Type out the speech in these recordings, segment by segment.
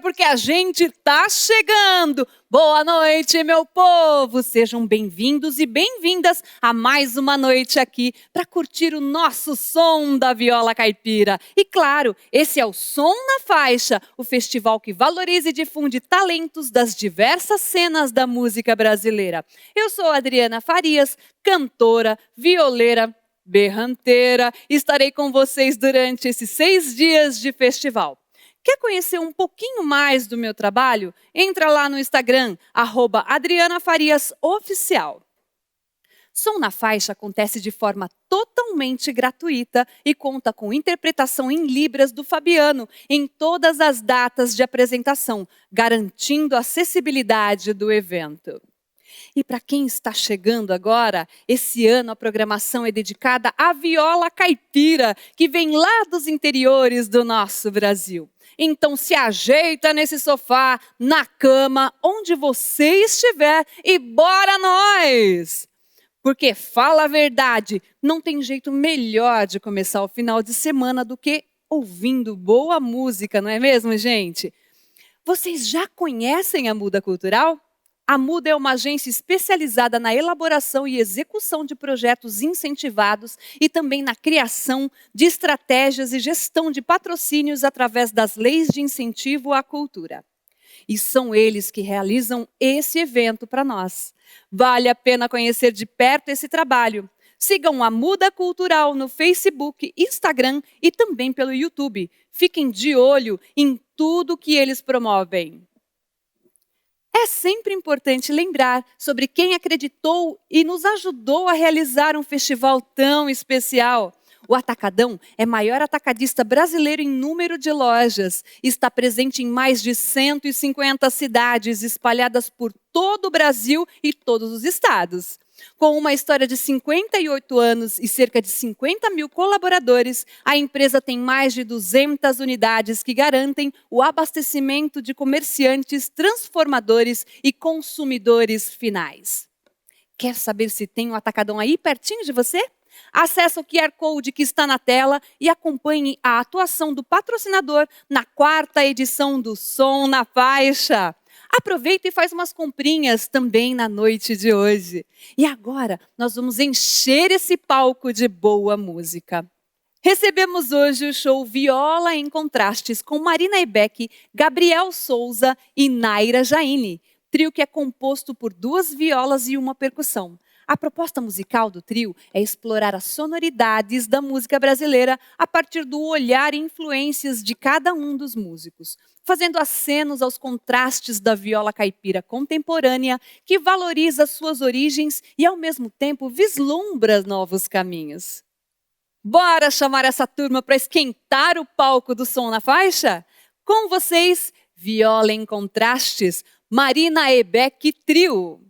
porque a gente tá chegando. Boa noite, meu povo! Sejam bem-vindos e bem-vindas a mais uma noite aqui para curtir o nosso som da viola caipira. E claro, esse é o Som na Faixa, o festival que valoriza e difunde talentos das diversas cenas da música brasileira. Eu sou Adriana Farias, cantora, violeira, berranteira. Estarei com vocês durante esses 6 dias de festival. Quer conhecer um pouquinho mais do meu trabalho? Entra lá no Instagram, @AdrianaFariasOficial. Som na Faixa acontece de forma totalmente gratuita e conta com interpretação em Libras do Fabiano em todas as datas de apresentação, garantindo a acessibilidade do evento. E para quem está chegando agora, esse ano a programação é dedicada à viola caipira, que vem lá dos interiores do nosso Brasil. Então se ajeita nesse sofá, na cama, onde você estiver e bora nós! Porque fala a verdade, não tem jeito melhor de começar o final de semana do que ouvindo boa música, não é mesmo, gente? Vocês já conhecem a Muda Cultural? A Muda é uma agência especializada na elaboração e execução de projetos incentivados e também na criação de estratégias e gestão de patrocínios através das leis de incentivo à cultura. E são eles que realizam esse evento para nós. Vale a pena conhecer de perto esse trabalho. Sigam a Muda Cultural no Facebook, Instagram e também pelo YouTube. Fiquem de olho em tudo que eles promovem. É sempre importante lembrar sobre quem acreditou e nos ajudou a realizar um festival tão especial. O Atacadão é o maior atacadista brasileiro em número de lojas. Está presente em mais de 150 cidades espalhadas por todo o Brasil e todos os estados. Com uma história de 58 anos e cerca de 50 mil colaboradores, a empresa tem mais de 200 unidades que garantem o abastecimento de comerciantes, transformadores e consumidores finais. Quer saber se tem um Atacadão aí pertinho de você? Acesse o QR Code que está na tela e acompanhe a atuação do patrocinador na 4ª edição do Som na Faixa. Aproveita e faz umas comprinhas também na noite de hoje. E agora nós vamos encher esse palco de boa música. Recebemos hoje o show Viola em Contrastes com Marina Ebeck, Gabriel Souza e Naira Jaine. Trio que é composto por 2 violas e uma percussão. A proposta musical do trio é explorar as sonoridades da música brasileira a partir do olhar e influências de cada um dos músicos, fazendo acenos aos contrastes da viola caipira contemporânea, que valoriza suas origens e, ao mesmo tempo, vislumbra novos caminhos. Bora chamar essa turma para esquentar o palco do Som na Faixa? Com vocês, Viola em Contrastes, Marina Ebeck Trio.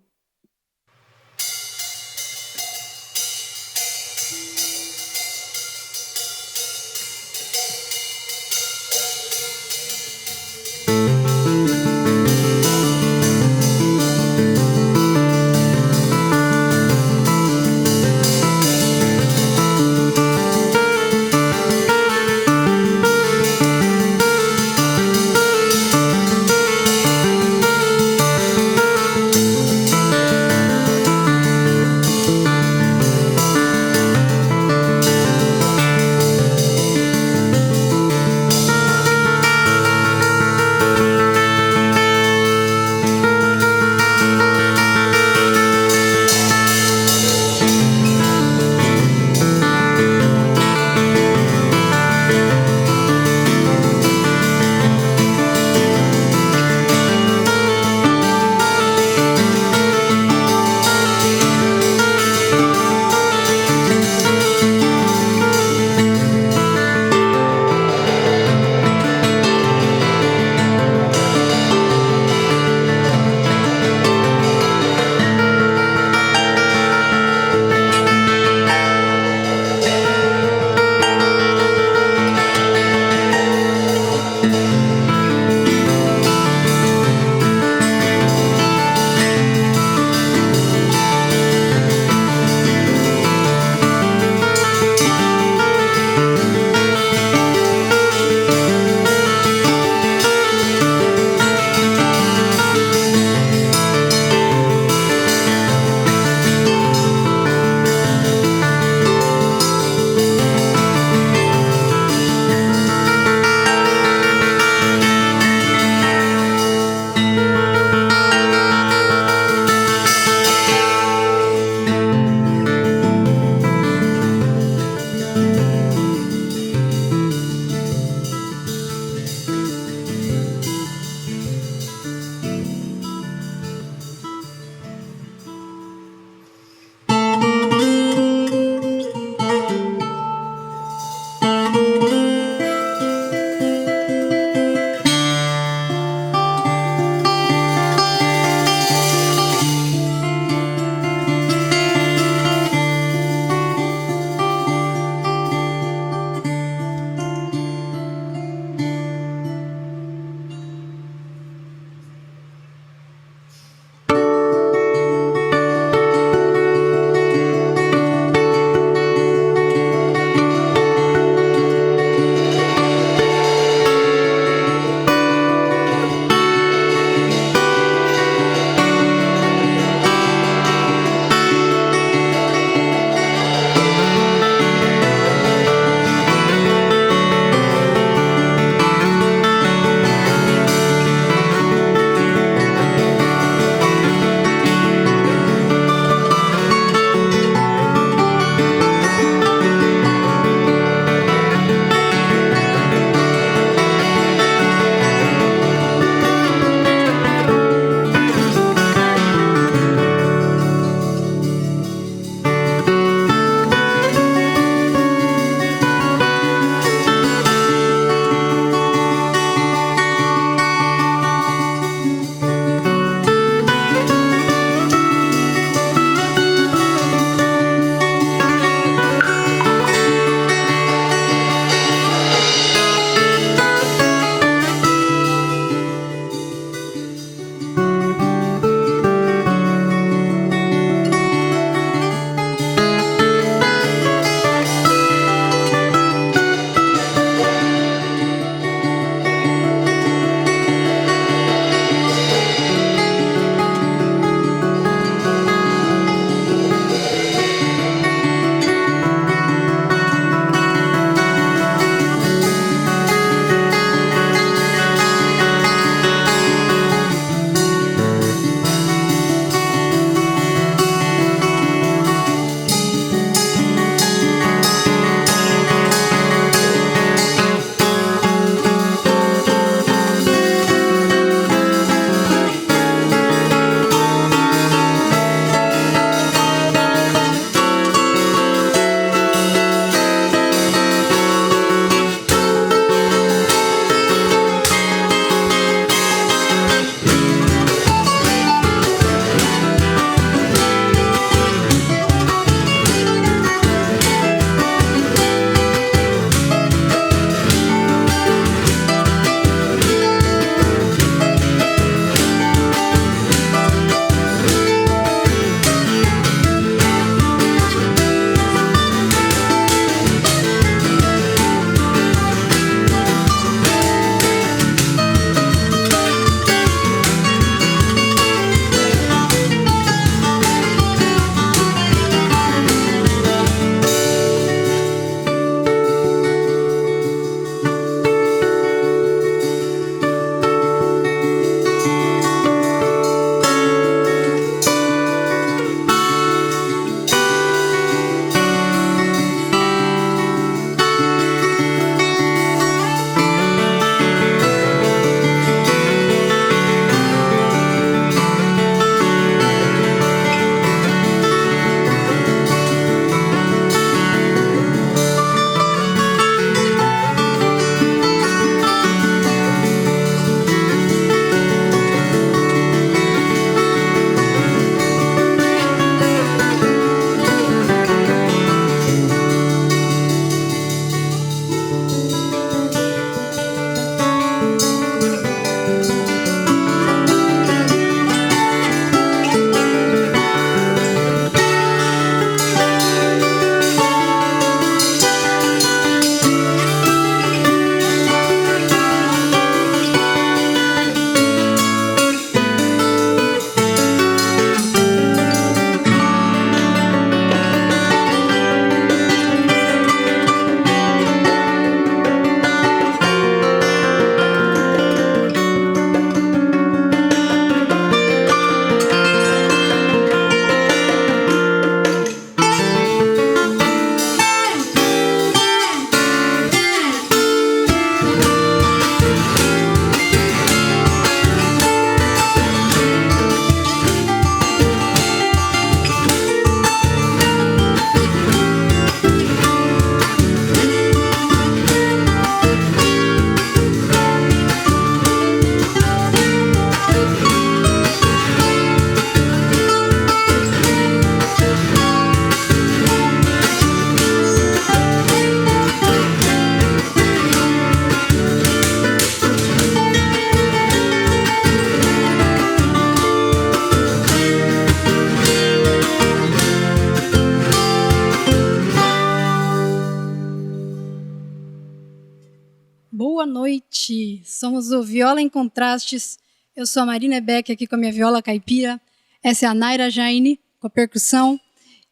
Somos o Viola em Contrastes. Eu sou a Marina Beck, aqui com a minha viola caipira. Essa é a Naira Jaine, com a percussão.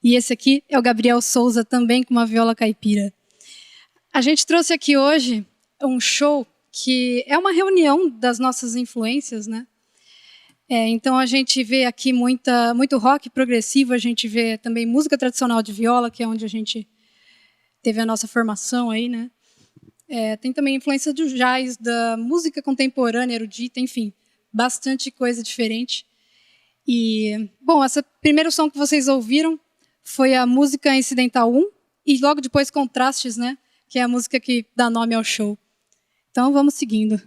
E esse aqui é o Gabriel Souza, também com uma viola caipira. A gente trouxe aqui hoje um show que é uma reunião das nossas influências, né? Então a gente vê aqui muito rock progressivo, a gente vê também música tradicional de viola, que é onde a gente teve a nossa formação aí, né? Tem também influência do jazz, da música contemporânea, erudita, enfim, bastante coisa diferente. E, bom, esse primeiro som que vocês ouviram foi a música Incidental 1 e logo depois Contrastes, né? Que é a música que dá nome ao show. Então vamos seguindo.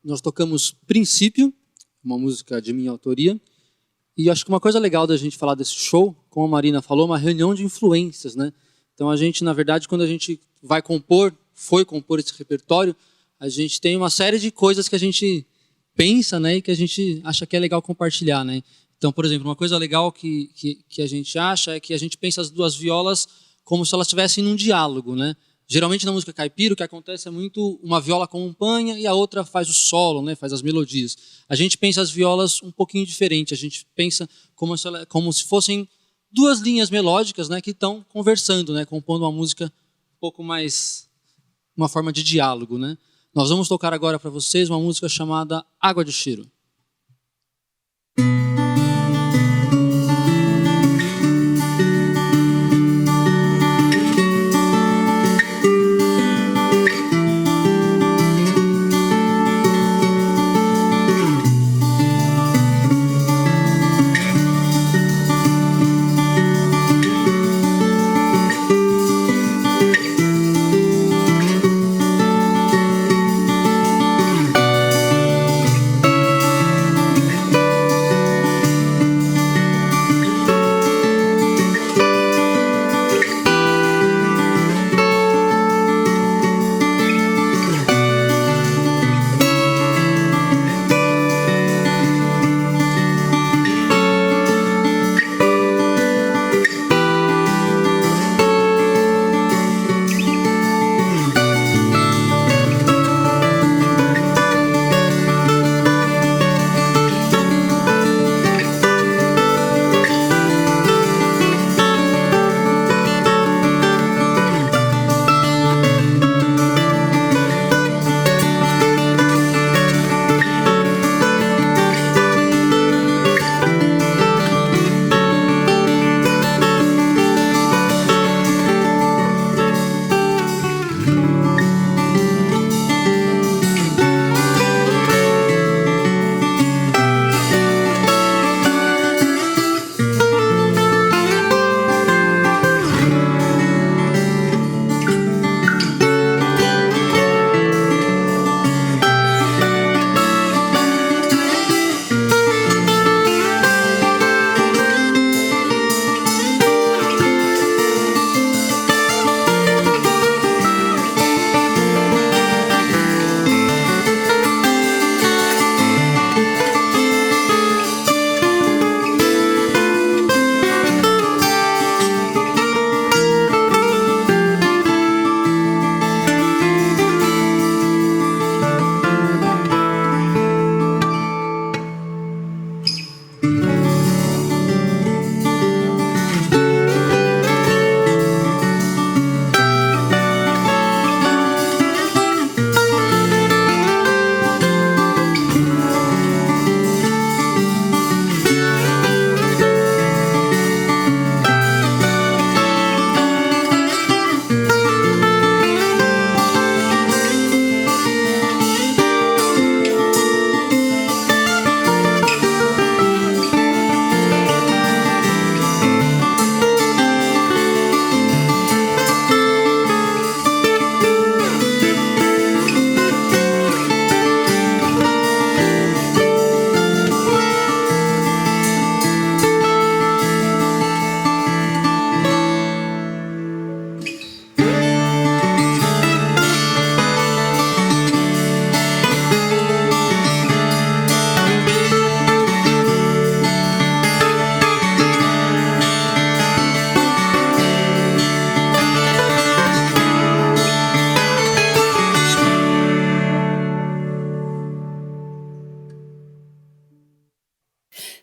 Nós tocamos Princípio, uma música de minha autoria, e acho que uma coisa legal da gente falar desse show, como a Marina falou, uma reunião de influências, né? Então a gente, na verdade, quando a gente foi compor esse repertório, a gente tem uma série de coisas que a gente pensa, né, e que a gente acha que é legal compartilhar, né? Então, por exemplo, uma coisa legal que a gente acha é que a gente pensa as duas violas como se elas estivessem num diálogo, né? Geralmente na música caipira o que acontece é muito uma viola acompanha e a outra faz o solo, né? Faz as melodias. A gente pensa as violas um pouquinho diferente, a gente pensa como se fossem duas linhas melódicas, né? Que estão conversando, né? Compondo uma música um pouco mais, uma forma de diálogo, né? Nós vamos tocar agora para vocês uma música chamada Água de Cheiro.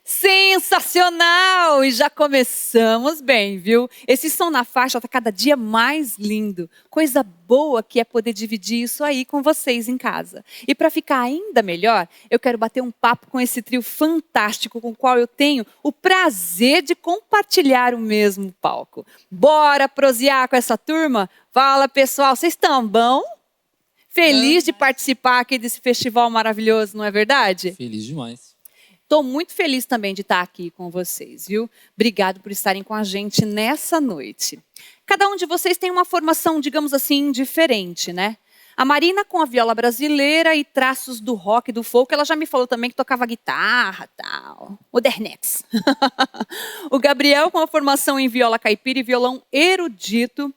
Sensacional! E já começamos bem, viu? Esse som na faixa está cada dia mais lindo. Coisa boa que é poder dividir isso aí com vocês em casa. E para ficar ainda melhor, eu quero bater um papo com esse trio fantástico com o qual eu tenho o prazer de compartilhar o mesmo palco. Bora prosear com essa turma? Fala, pessoal, vocês estão bom? Feliz de participar aqui desse festival maravilhoso, não é verdade? Feliz demais. Estou muito feliz também de estar aqui com vocês, viu? Obrigado por estarem com a gente nessa noite. Cada um de vocês tem uma formação, digamos assim, diferente, né? A Marina com a viola brasileira e traços do rock e do folk. Ela já me falou também que tocava guitarra, tal. Modernex. O Gabriel com a formação em viola caipira e violão erudito.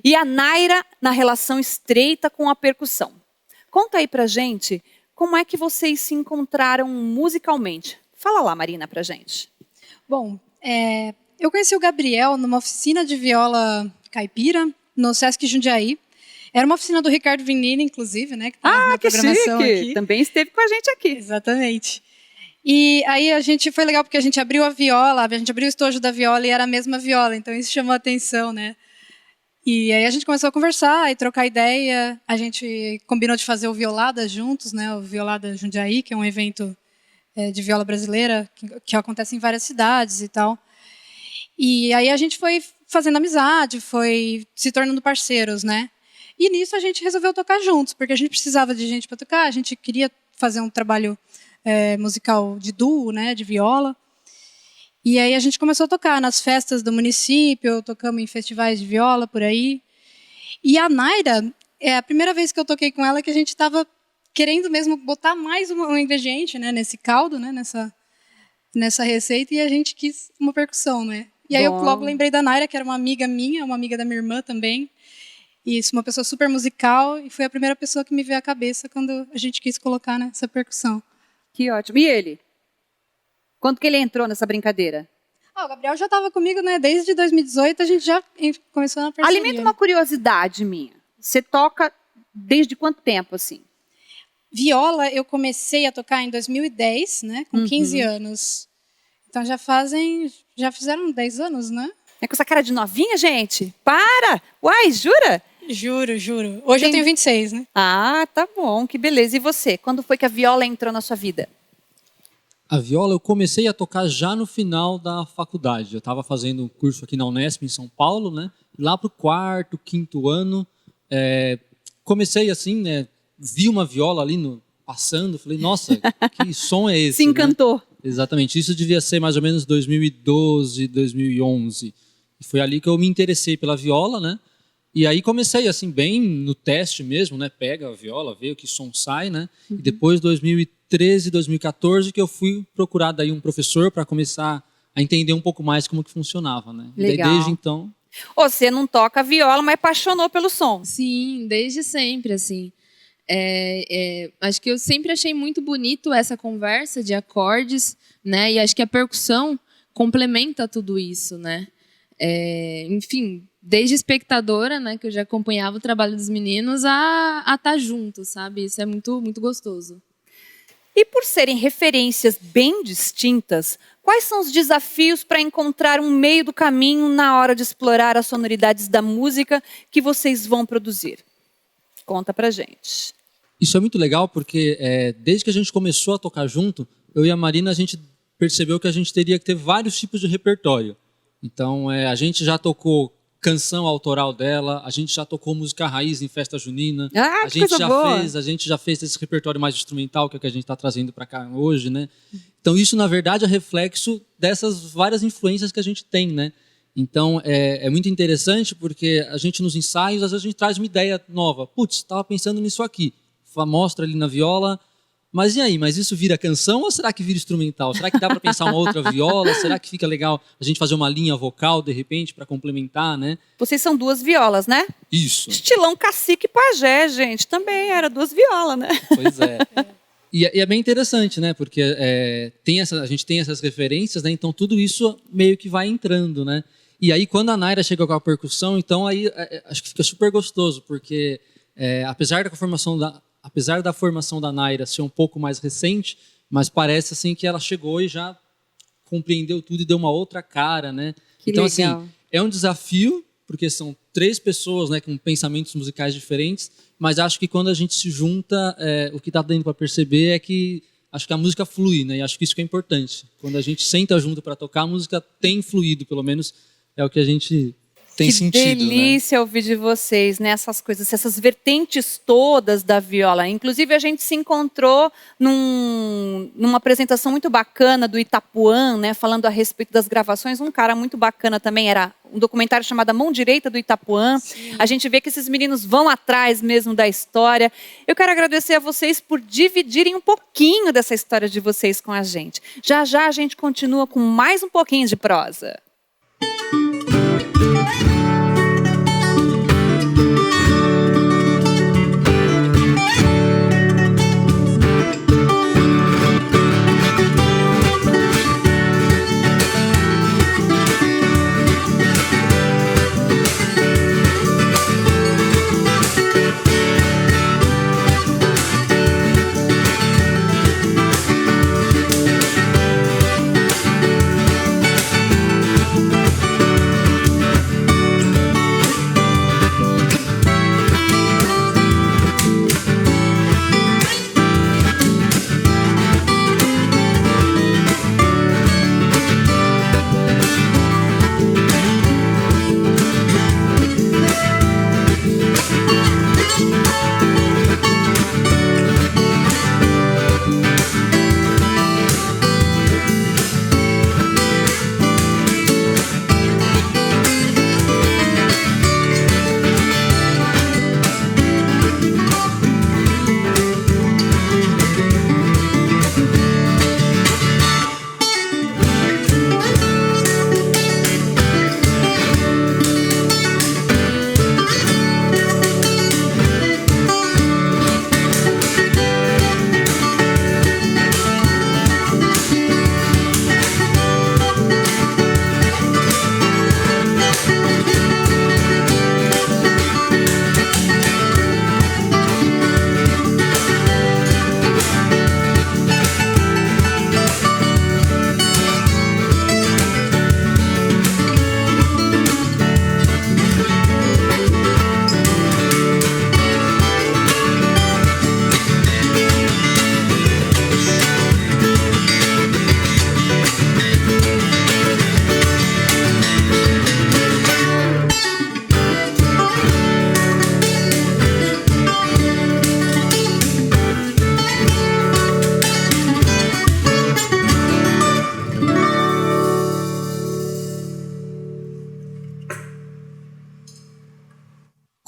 E a Naira na relação estreita com a percussão. Conta aí pra gente como é que vocês se encontraram musicalmente. Fala lá, Marina, pra gente. Bom, eu conheci o Gabriel numa oficina de viola caipira, no Sesc Jundiaí. Era uma oficina do Ricardo Vinini, inclusive, né? Que tá na Que programação chique! aqui. Também esteve com a gente aqui. Exatamente. E aí foi legal porque a gente abriu a viola, a gente abriu o estojo da viola e era a mesma viola, então isso chamou a atenção, né? E aí a gente começou a conversar e trocar ideia, a gente combinou de fazer o Violada juntos, né? O Violada Jundiaí, que é um evento de viola brasileira que acontece em várias cidades e tal. E aí a gente foi fazendo amizade, foi se tornando parceiros, né? E nisso a gente resolveu tocar juntos, porque a gente precisava de gente para tocar, a gente queria fazer um trabalho musical de duo, né, de viola. E aí a gente começou a tocar nas festas do município, tocamos em festivais de viola por aí. E a Naira, é a primeira vez que eu toquei com ela que a gente estava querendo mesmo botar mais um ingrediente, né, nesse caldo, né, nessa receita, e a gente quis uma percussão, né? E aí eu logo lembrei da Naira, que era uma amiga minha, uma amiga da minha irmã também. E isso, uma pessoa super musical, e foi a primeira pessoa que me veio à cabeça quando a gente quis colocar, né, essa percussão. Que ótimo. E ele? Quando que ele entrou nessa brincadeira? O Gabriel já estava comigo, né? Desde 2018 a gente já começou na parceria. Alimenta uma curiosidade minha. Você toca desde quanto tempo, assim? Viola eu comecei a tocar em 2010, né? Com 15 anos. Então já fizeram 10 anos, né? É com essa cara de novinha, gente? Para! Uai, jura? Juro. Hoje eu tenho 26, né? Ah, tá bom, que beleza. E você? Quando foi que a viola entrou na sua vida? A viola eu comecei a tocar já no final da faculdade. Eu estava fazendo um curso aqui na Unesp, em São Paulo, né? Lá para o 4º, 5º ano, comecei assim, né? Vi uma viola ali passando, falei, nossa, que som é esse? Se encantou. Né? Exatamente, isso devia ser mais ou menos 2012, 2011. E foi ali que eu me interessei pela viola, né? E aí comecei assim, bem no teste mesmo, né? Pega a viola, vê o que som sai, né? E depois, 2013, 2014, que eu fui procurar daí um professor para começar a entender um pouco mais como que funcionava, né? Legal. E daí, desde então... Você não toca viola, mas apaixonou pelo som. Sim, desde sempre, assim. Acho que eu sempre achei muito bonito essa conversa de acordes, né? E acho que a percussão complementa tudo isso, né? Enfim, desde espectadora, né, que eu já acompanhava o trabalho dos meninos, a estar junto, sabe? Isso é muito, muito gostoso. E por serem referências bem distintas, quais são os desafios para encontrar um meio do caminho na hora de explorar as sonoridades da música que vocês vão produzir? Conta pra gente. Isso é muito legal porque desde que a gente começou a tocar junto, eu e a Marina, a gente percebeu que a gente teria que ter vários tipos de repertório. Então, a gente já tocou canção autoral dela, a gente já tocou música raiz em festa junina, a gente já fez esse repertório mais instrumental, que é o que a gente está trazendo para cá hoje, né? Então, isso, na verdade, é reflexo dessas várias influências que a gente tem, né? Então, é muito interessante porque a gente, nos ensaios, às vezes a gente traz uma ideia nova. Putz, estava pensando nisso aqui. Mostra ali na viola. Mas e aí? Mas isso vira canção ou será que vira instrumental? Será que dá para pensar uma outra viola? Será que fica legal a gente fazer uma linha vocal, de repente, para complementar, né? Vocês são duas violas, né? Isso. Estilão Cacique Pajé, gente. Também era duas violas, né? Pois é. E é bem interessante, né? Porque a gente tem essas referências, né? Então tudo isso meio que vai entrando, né? E aí quando a Naira chega com a percussão, então aí acho que fica super gostoso, porque apesar da formação da Naira ser um pouco mais recente, mas parece assim que ela chegou e já compreendeu tudo e deu uma outra cara, né? Que então legal. Assim, é um desafio, porque são 3 pessoas, né, com pensamentos musicais diferentes, mas acho que quando a gente se junta, o que está dando para perceber é que acho que a música flui, né? E acho que isso que é importante. Quando a gente senta junto para tocar, a música tem fluído, pelo menos é o que a gente tem sentido. Que delícia, né? Ouvir de vocês, né? Essas coisas, essas vertentes todas da viola. Inclusive, a gente se encontrou numa apresentação muito bacana do Itapuã, né? Falando a respeito das gravações. Um cara muito bacana também, era um documentário chamado A Mão Direita do Itapuã. Sim. A gente vê que esses meninos vão atrás mesmo da história. Eu quero agradecer a vocês por dividirem um pouquinho dessa história de vocês com a gente. Já já a gente continua com mais um pouquinho de prosa.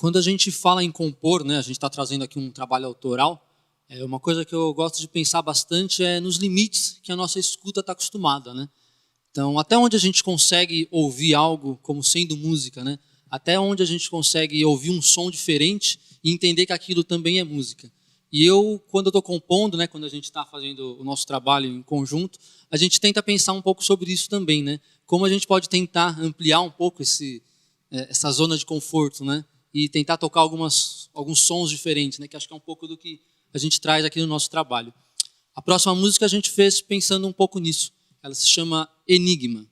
quando a gente fala em compor, né, a gente está trazendo aqui um trabalho autoral, uma coisa que eu gosto de pensar bastante é nos limites que a nossa escuta está acostumada, né? Então, até onde a gente consegue ouvir algo como sendo música, né? Até onde a gente consegue ouvir um som diferente e entender que aquilo também é música. E eu, quando eu estou compondo, né, quando a gente está fazendo o nosso trabalho em conjunto, a gente tenta pensar um pouco sobre isso também, né? Como a gente pode tentar ampliar um pouco essa zona de conforto, né? E tentar tocar alguns sons diferentes, né? Que acho que é um pouco do que a gente traz aqui no nosso trabalho. A próxima música a gente fez pensando um pouco nisso. Ela se chama Enigma.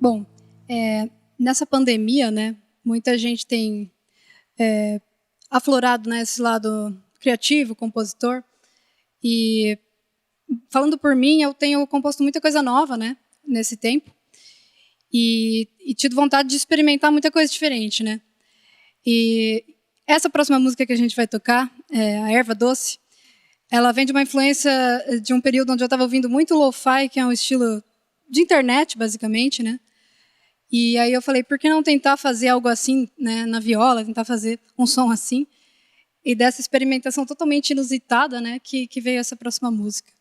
Bom, nessa pandemia, né, muita gente tem aflorado, né, esse lado criativo, compositor. E falando por mim, eu tenho composto muita coisa nova, né, nesse tempo. E tido vontade de experimentar muita coisa diferente, né? E essa próxima música que a gente vai tocar, a Erva Doce, ela vem de uma influência de um período onde eu estava ouvindo muito lo-fi, que é um estilo de internet, basicamente, né? E aí eu falei, por que não tentar fazer algo assim, né, na viola, tentar fazer um som assim? E dessa experimentação totalmente inusitada, né, que veio essa próxima música.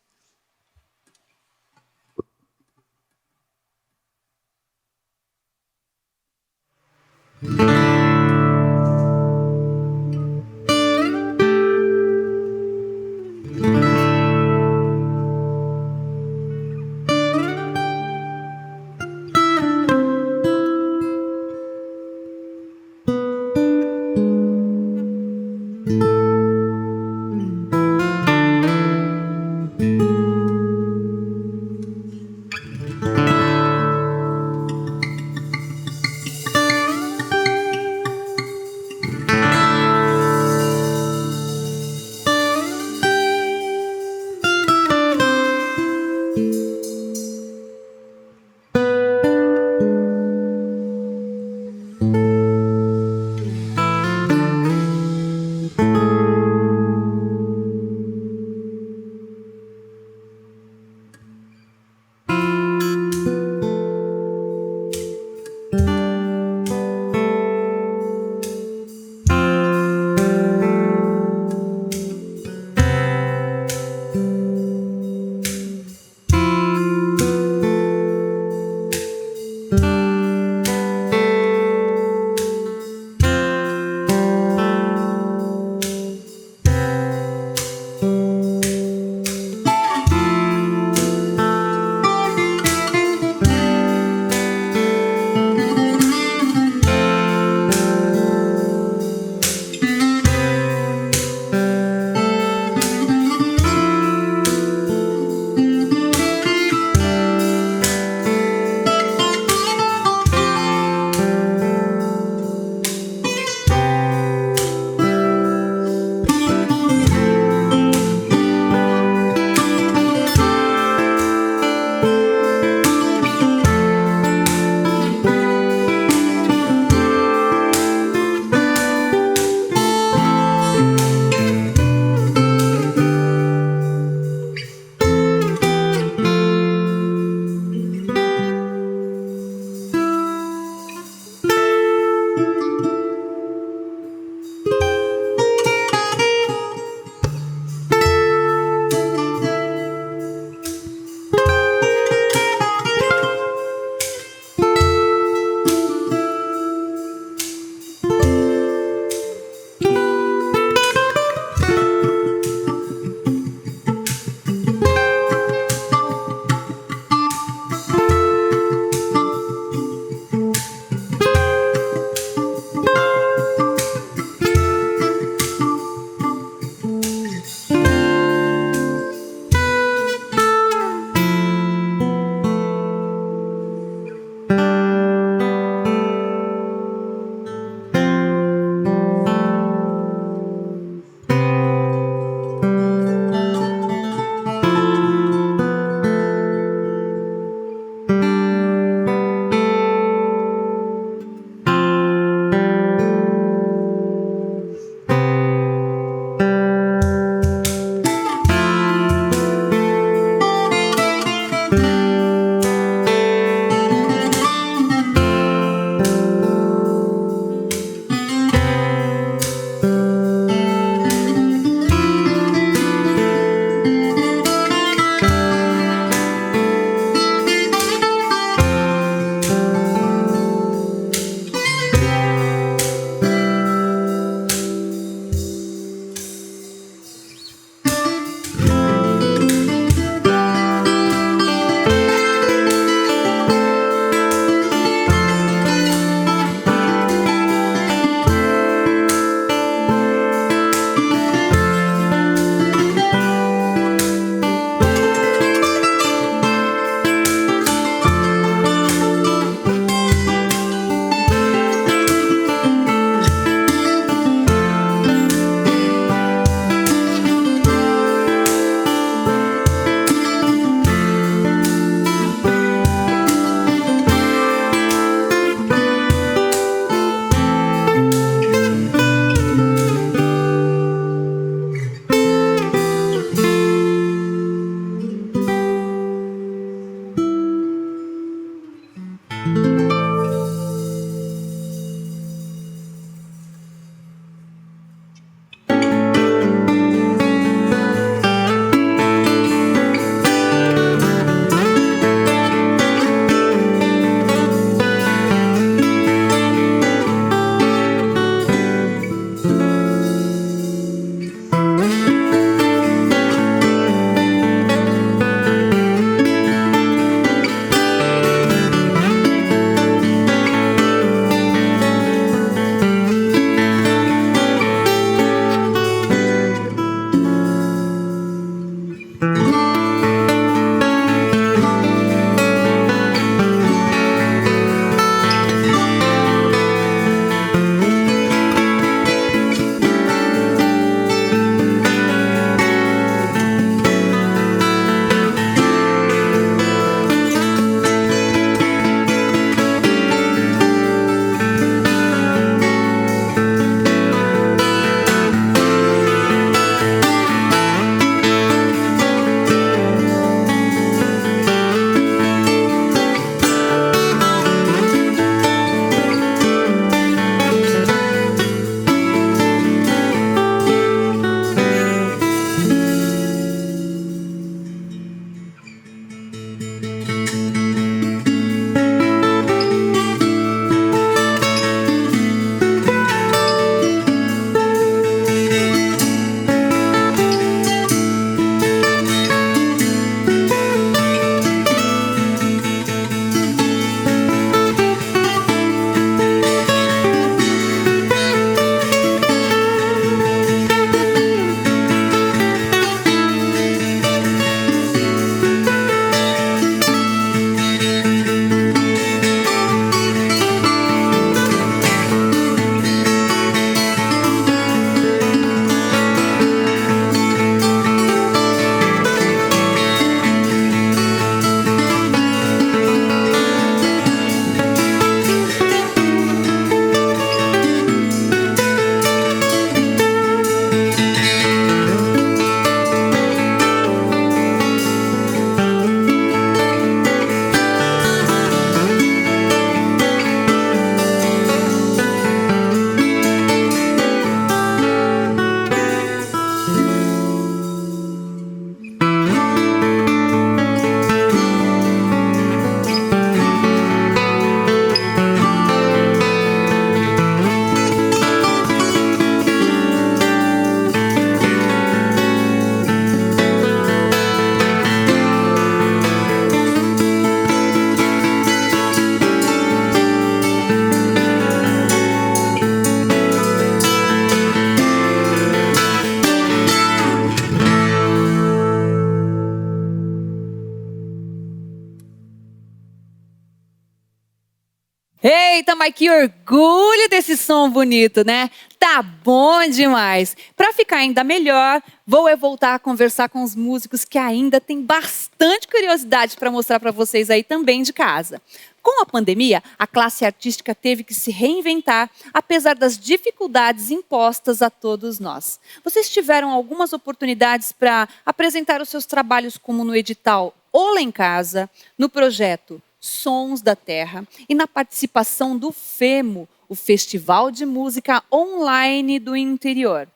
Eita, mas que orgulho desse som bonito, né? Tá bom demais. Para ficar ainda melhor, vou voltar a conversar com os músicos que ainda tem bastante curiosidade para mostrar para vocês aí também de casa. Com a pandemia, a classe artística teve que se reinventar, apesar das dificuldades impostas a todos nós. Vocês tiveram algumas oportunidades para apresentar os seus trabalhos, como no edital Ola em Casa, no projeto Sons da Terra e na participação do FEMO, o Festival de Música Online do Interior.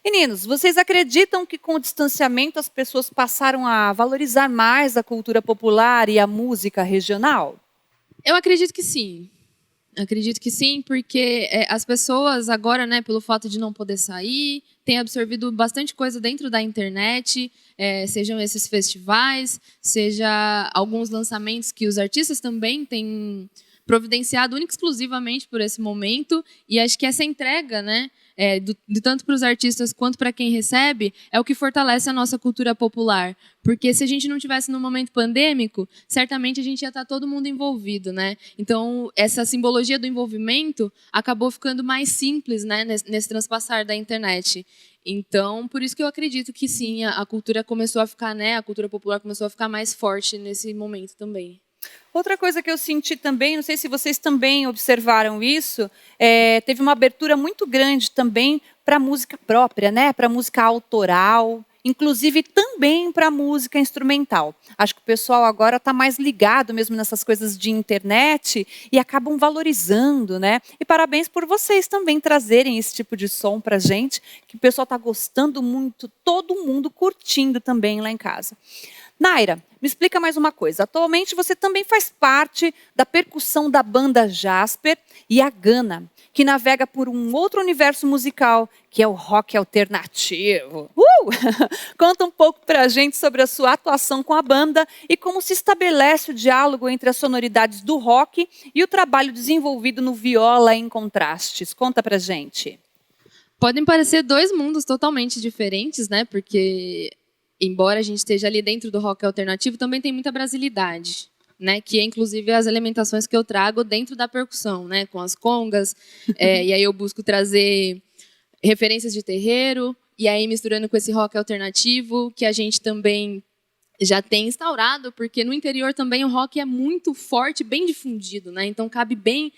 Meninos, vocês acreditam que com o distanciamento as pessoas passaram a valorizar mais a cultura popular e a música regional? Eu acredito que sim. Acredito que sim, porque as pessoas agora, né, pelo fato de não poder sair, têm absorvido bastante coisa dentro da internet, sejam esses festivais, seja alguns lançamentos que os artistas também têm providenciado única e exclusivamente por esse momento. E acho que essa entrega, né, tanto para os artistas quanto para quem recebe, é o que fortalece a nossa cultura popular. Porque se a gente não tivesse no momento pandêmico, certamente a gente ia estar todo mundo envolvido, né? Então, essa simbologia do envolvimento acabou ficando mais simples, né, nesse transpassar da internet. Então, por isso que eu acredito que sim, a cultura começou a ficar, né, a cultura popular começou a ficar mais forte nesse momento também. Outra coisa que eu senti também, não sei se vocês também observaram isso, teve uma abertura muito grande também para a música própria, né? Para a música autoral, inclusive também para a música instrumental. Acho que o pessoal agora está mais ligado mesmo nessas coisas de internet e acabam valorizando, né? E parabéns por vocês também trazerem esse tipo de som para a gente, que o pessoal está gostando muito, todo mundo curtindo também lá em casa. Naira, me explica mais uma coisa. Atualmente você também faz parte da percussão da banda Jasper e a Gana, que navega por um outro universo musical, que é o rock alternativo. Conta um pouco pra gente sobre a sua atuação com a banda e como se estabelece o diálogo entre as sonoridades do rock e o trabalho desenvolvido no Viola em Contrastes. Conta pra gente. Podem parecer dois mundos totalmente diferentes, né? Porque embora a gente esteja ali dentro do rock alternativo, também tem muita brasilidade, né? Que é inclusive as elementações que eu trago dentro da percussão, né? Com as congas, e aí eu busco trazer referências de terreiro, e aí misturando com esse rock alternativo, que a gente também já tem instaurado, porque no interior também o rock é muito forte, bem difundido, né? Então cabe bem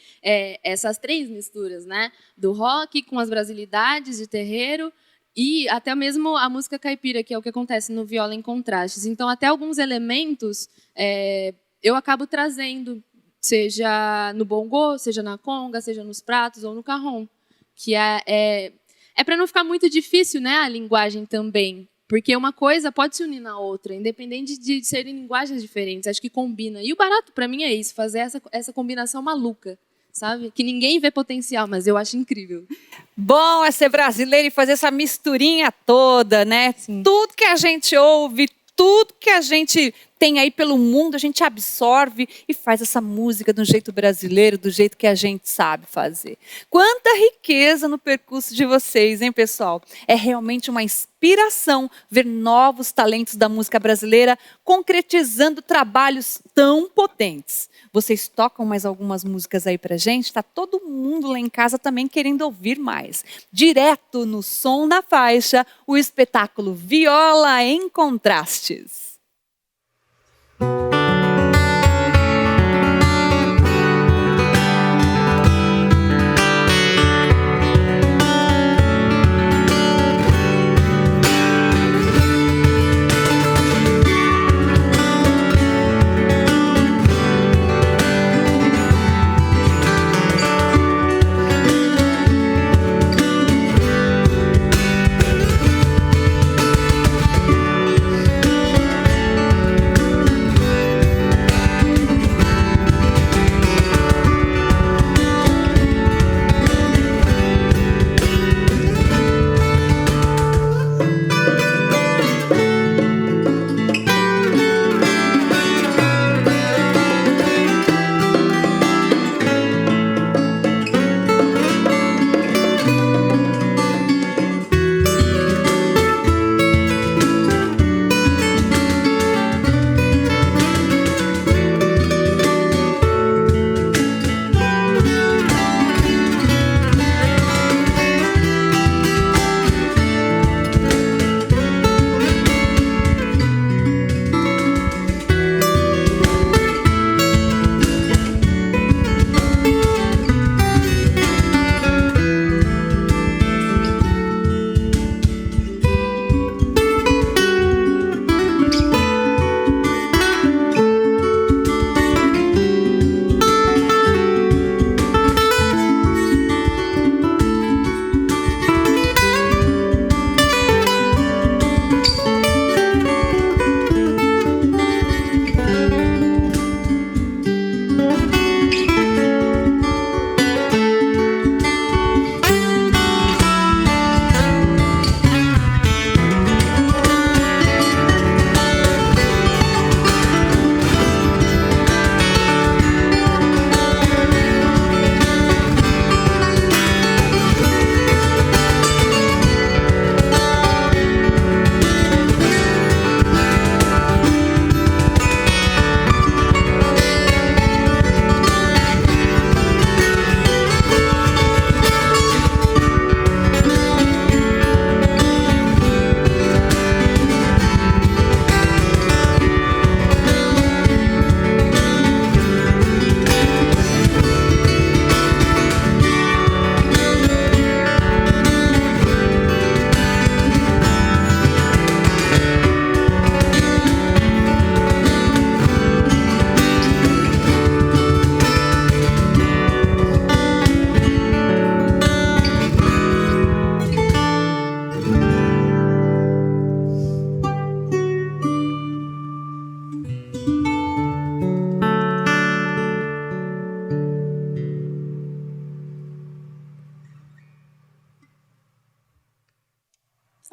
essas três misturas, né? Do rock com as brasilidades de terreiro, e até mesmo a música caipira, que é o que acontece no Viola em Contrastes. Então, até alguns elementos eu acabo trazendo, seja no bongô, seja na conga, seja nos pratos ou no cajón. Que é para não ficar muito difícil, né, a linguagem também. Porque uma coisa pode se unir na outra, independente de serem linguagens diferentes. Acho que combina. E o barato, para mim, é isso, fazer essa combinação maluca. Sabe? Que ninguém vê potencial, mas eu acho incrível. Bom é ser brasileiro e fazer essa misturinha toda, né? Sim. Tudo que a gente ouve, tudo que a gente tem aí pelo mundo, a gente absorve e faz essa música do jeito brasileiro, do jeito que a gente sabe fazer. Quanta riqueza no percurso de vocês, hein, pessoal? É realmente uma inspiração ver novos talentos da música brasileira concretizando trabalhos tão potentes. Vocês tocam mais algumas músicas aí pra gente? Está todo mundo lá em casa também querendo ouvir mais. Direto no Som na Faixa, o espetáculo Viola em Contrastes.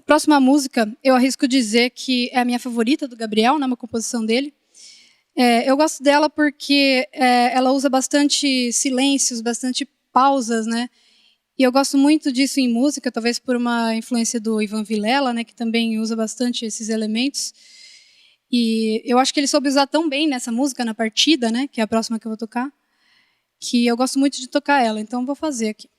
próxima música, eu arrisco dizer que é a minha favorita do Gabriel, né, uma composição dele. Eu gosto dela porque ela usa bastante silêncios, bastante pausas, né? E eu gosto muito disso em música, talvez por uma influência do Ivan Vilela, né, que também usa bastante esses elementos. E eu acho que ele soube usar tão bem nessa música, na partida, né, que é a próxima que eu vou tocar, que eu gosto muito de tocar ela, então vou fazer aqui.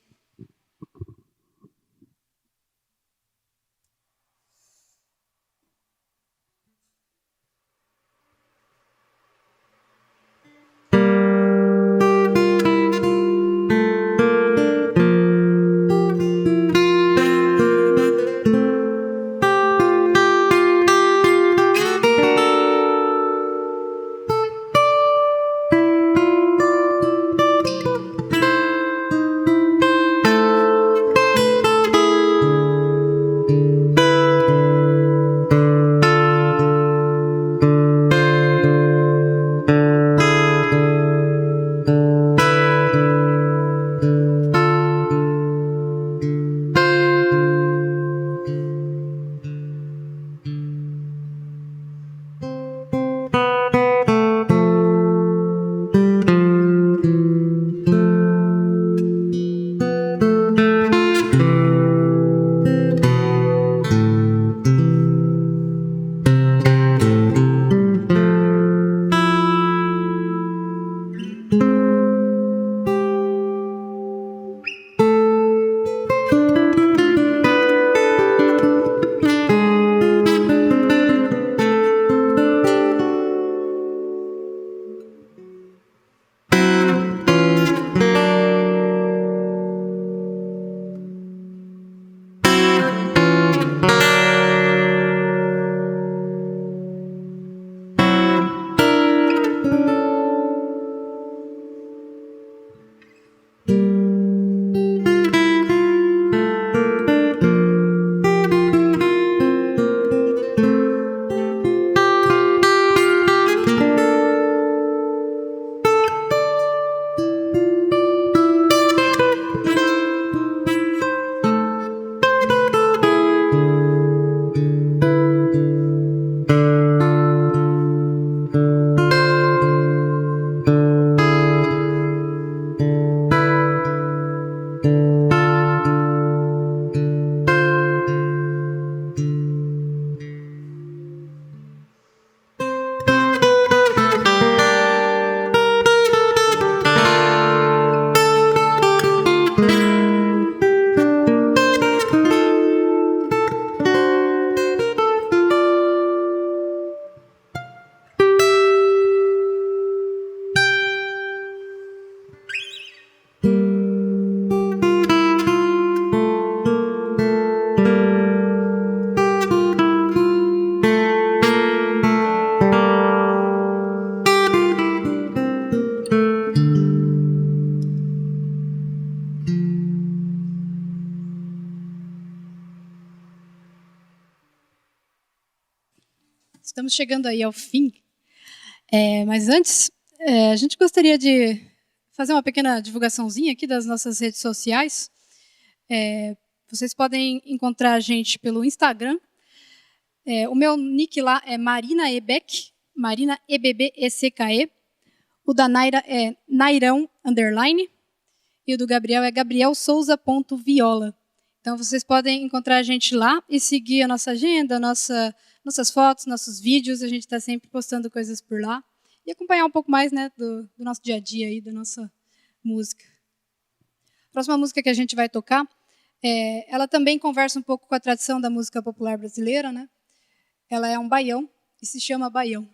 Estamos chegando aí ao fim, mas antes, a gente gostaria de fazer uma pequena divulgaçãozinha aqui das nossas redes sociais. Vocês podem encontrar a gente pelo Instagram. O meu nick lá é Marina Ebeck, Marina EBBECKE. O da Naira é Nairão _ e o do Gabriel é gabrielsouza.viola. Então vocês podem encontrar a gente lá e seguir a nossa agenda, nossas fotos, nossos vídeos. A gente está sempre postando coisas por lá e acompanhar um pouco mais, né, do nosso dia a dia aí, da nossa música. A próxima música que a gente vai tocar, ela também conversa um pouco com a tradição da música popular brasileira, né? Ela é um baião e se chama Baião.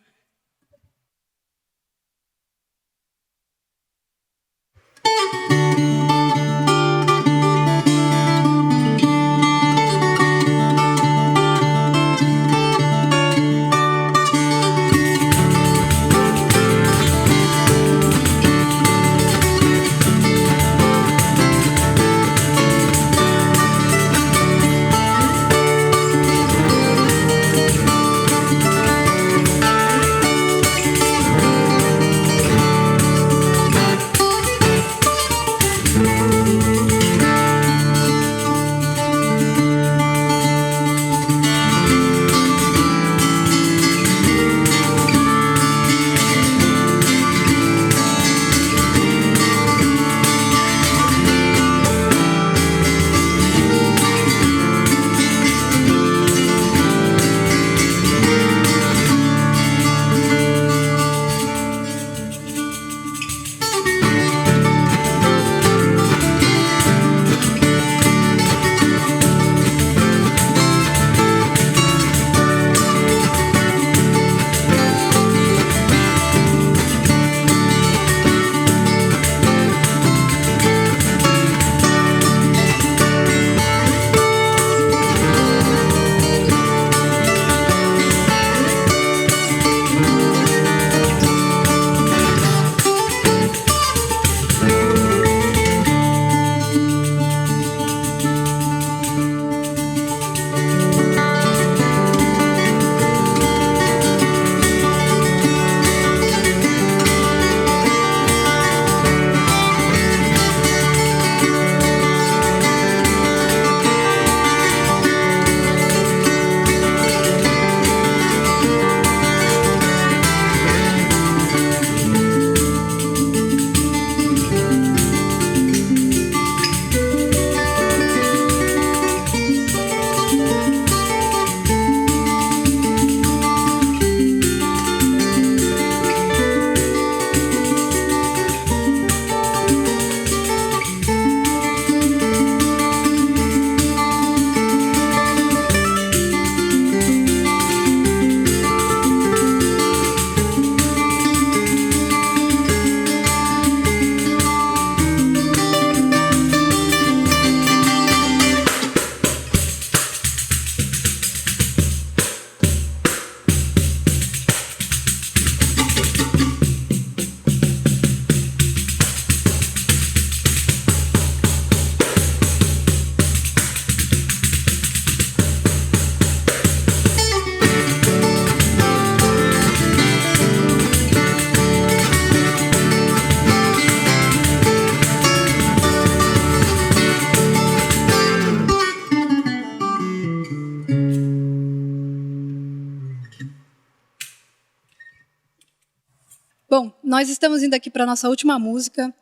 Bom, nós estamos indo aqui para a nossa última música.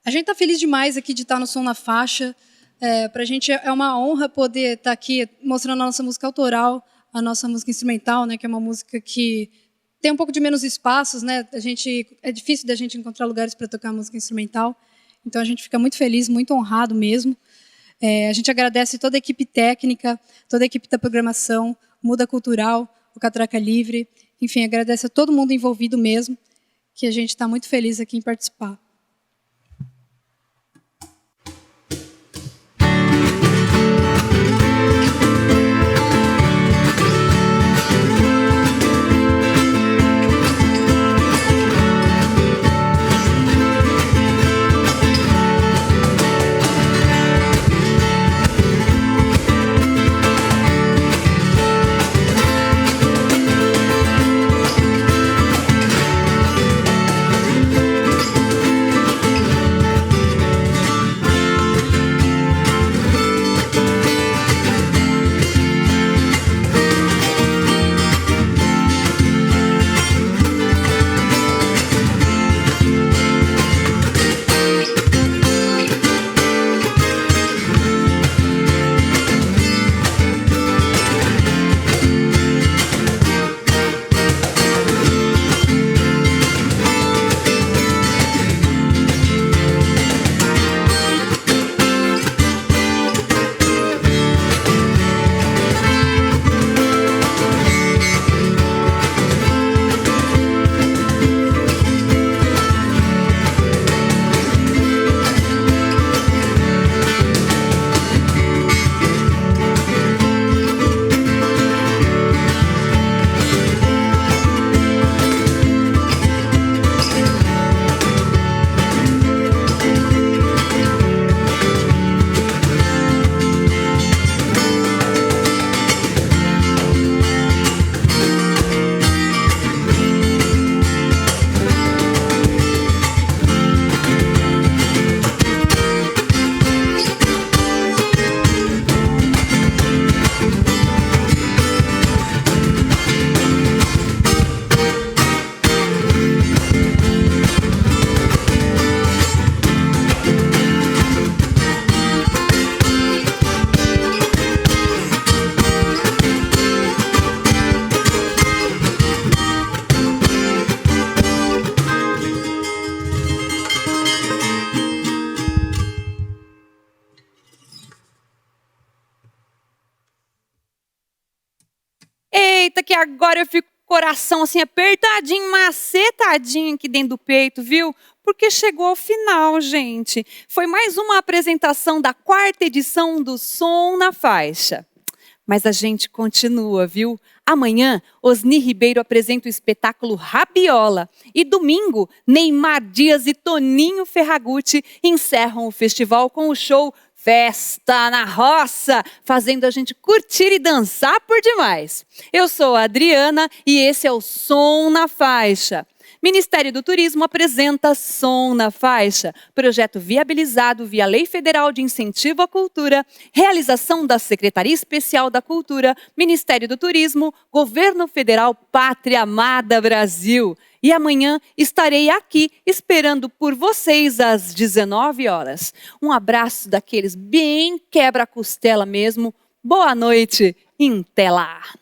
A gente está feliz demais aqui de estar no Som na Faixa. Para a gente é uma honra poder estar aqui mostrando a nossa música autoral, a nossa música instrumental, né, que é uma música que tem um pouco de menos espaços, né? É difícil da gente encontrar lugares para tocar música instrumental. Então a gente fica muito feliz, muito honrado mesmo. A gente agradece toda a equipe técnica, toda a equipe da programação, Muda Cultural, o Catraca Livre, enfim, agradece a todo mundo envolvido mesmo, que a gente está muito feliz aqui em participar. Eita, que agora eu fico com o coração assim apertadinho, macetadinho aqui dentro do peito, viu? Porque chegou ao final, gente. Foi mais uma apresentação da 4ª edição do Som na Faixa. Mas a gente continua, viu? Amanhã, Osni Ribeiro apresenta o espetáculo Rabiola. E domingo, Neymar Dias e Toninho Ferragutti encerram o festival com o show Festa na Roça, fazendo a gente curtir e dançar por demais. Eu sou a Adriana e esse é o Som na Faixa. Ministério do Turismo apresenta Som na Faixa, projeto viabilizado via Lei Federal de Incentivo à Cultura, realização da Secretaria Especial da Cultura, Ministério do Turismo, Governo Federal, Pátria Amada Brasil. E amanhã estarei aqui esperando por vocês às 19 horas. Um abraço daqueles bem quebra-costela mesmo. Boa noite, até lá!